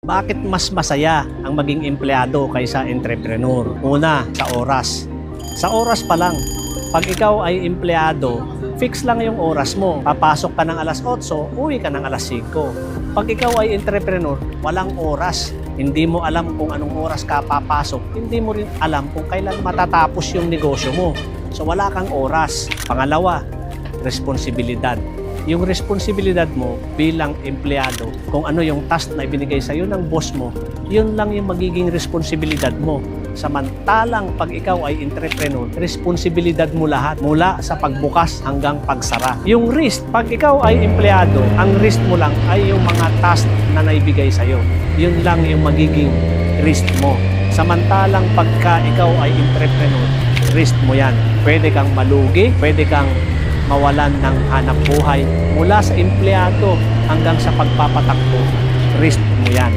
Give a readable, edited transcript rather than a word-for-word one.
Bakit mas masaya ang maging empleyado kaysa entrepreneur? Una, sa oras. Sa oras pa lang, pag ikaw ay empleyado, fix lang yung oras mo. Papasok ka ng alas 8, uwi ka ng alas 5. Pag ikaw ay entrepreneur, walang oras. Hindi mo alam kung anong oras ka papasok. Hindi mo rin alam kung kailan matatapos yung negosyo mo. So wala kang oras. Pangalawa, responsibilidad. Yung responsibilidad mo bilang empleyado, kung ano yung task na ibinigay sa iyo ng boss mo, yun lang yung magiging responsibilidad mo. Samantalang pag ikaw ay entrepreneur, responsibilidad mo lahat mula sa pagbukas hanggang pagsara. Yung risk, pag ikaw ay empleyado, ang risk mo lang ay yung mga task na naibigay sa iyo. Yun lang yung magiging risk mo. Samantalang pagka ikaw ay entrepreneur, risk mo yan. Pwede kang malugi, pwede kang mawalan ng hanap buhay mula sa empleyado hanggang sa pagpapatakbo, risk mo yan.